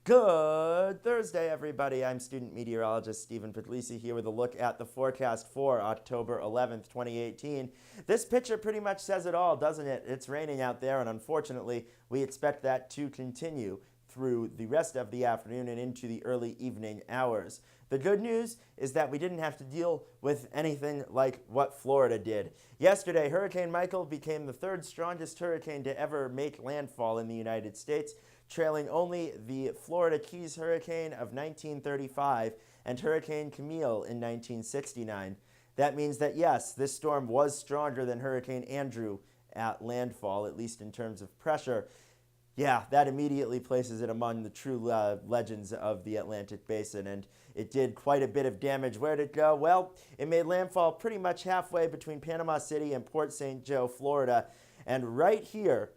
Good Thursday, everybody. I'm student meteorologist Stephen Puglisi here with a look at the forecast for October 11th, 2018. This picture pretty much says it all, doesn't it? It's raining out there, and unfortunately, we expect that to continue through the rest of the afternoon and into the early evening hours. The good news is that we didn't have to deal with anything like what Florida did. Yesterday, Hurricane Michael became the third strongest hurricane to ever make landfall in the United States, trailing only the Florida Keys hurricane of 1935 and Hurricane Camille in 1969. That means that, yes, this storm was stronger than Hurricane Andrew at landfall, at least in terms of pressure. Yeah, that immediately places it among the true legends of the Atlantic Basin, and it did quite a bit of damage. Where'd it go? Well, it made landfall pretty much halfway between Panama City and Port St. Joe, Florida, and right here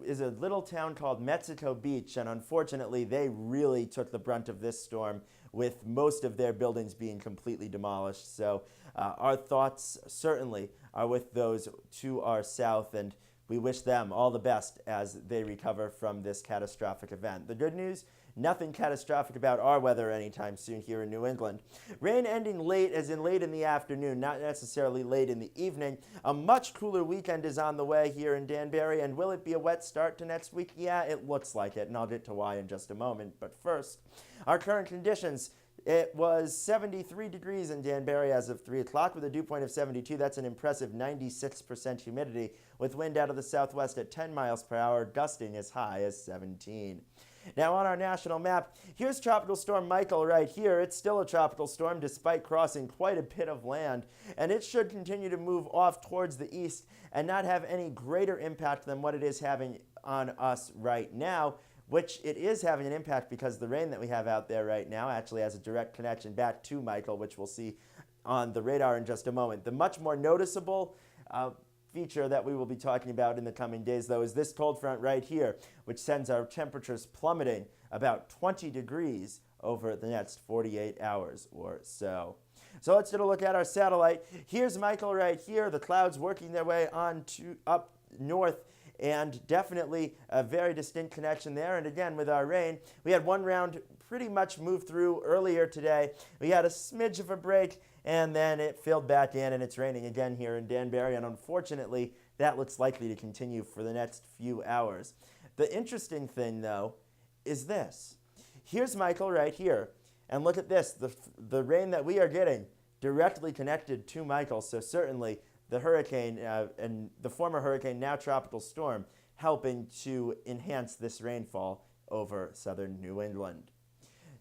is a little town called Mexico Beach, and unfortunately they really took the brunt of this storm, with most of their buildings being completely demolished. So our thoughts certainly are with those to our south, and we wish them all the best as they recover from this catastrophic event. The good news, nothing catastrophic about our weather anytime soon here in New England. Rain ending late, as in late in the afternoon, not necessarily late in the evening. A much cooler weekend is on the way here in Danbury, and will it be a wet start to next week? Yeah, it looks like it, and I'll get to why in just a moment. But first, our current conditions. It was 73 degrees in Danbury as of 3 o'clock with a dew point of 72. That's an impressive 96% humidity, with wind out of the southwest at 10 miles per hour, gusting as high as 17. Now on our national map, here's Tropical Storm Michael right here. It's still a tropical storm despite crossing quite a bit of land, and it should continue to move off towards the east and not have any greater impact than what it is having on us right now, which it is having an impact because the rain that we have out there right now actually has a direct connection back to Michael, which we'll see on the radar in just a moment. The much more noticeable feature that we will be talking about in the coming days, though, is this cold front right here, which sends our temperatures plummeting about 20 degrees over the next 48 hours or so. So let's take a look at our satellite. Here's Michael right here, the clouds working their way on to up north, and definitely a very distinct connection there. And again, with our rain, we had one round pretty much move through earlier today. We had a smidge of a break, and then it filled back in, and it's raining again here in Danbury, and unfortunately, that looks likely to continue for the next few hours. The interesting thing, though, is this. Here's Michael right here, and look at this. The rain that we are getting directly connected to Michael, so certainly the hurricane and the former hurricane, now tropical storm, helping to enhance this rainfall over southern New England.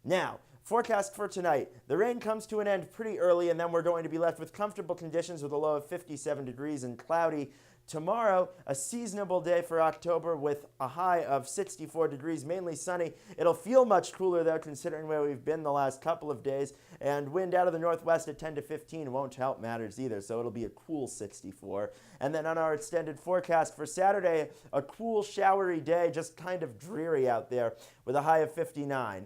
Now, forecast for tonight. The rain comes to an end pretty early, and then we're going to be left with comfortable conditions with a low of 57 degrees and cloudy. Tomorrow, a seasonable day for October with a high of 64 degrees, mainly sunny. It'll feel much cooler, though, considering where we've been the last couple of days. And wind out of the northwest at 10 to 15 won't help matters either, so it'll be a cool 64. And then on our extended forecast for Saturday, a cool, showery day, just kind of dreary out there with a high of 59.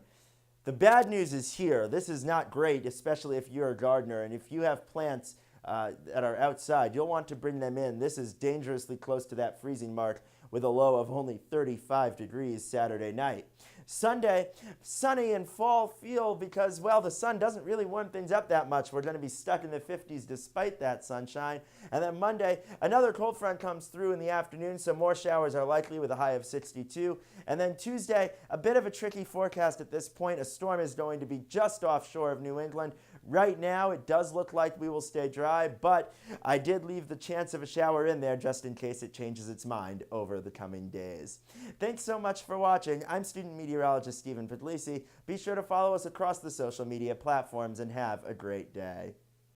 The bad news is here. This is not great, especially if you're a gardener, and if you have plants that are outside, you'll want to bring them in. This is dangerously close to that freezing mark with a low of only 35 degrees Saturday night. Sunday, sunny and fall feel because, well, the sun doesn't really warm things up that much. We're going to be stuck in the 50s despite that sunshine. And then Monday, another cold front comes through in the afternoon, so more showers are likely with a high of 62. And then Tuesday, a bit of a tricky forecast at this point. A storm is going to be just offshore of New England. Right now, it does look like we will stay dry, but I did leave the chance of a shower in there just in case it changes its mind over the coming days. Thanks so much for watching. I'm student meteorologist Stephen Puglisi. Be sure to follow us across the social media platforms and have a great day.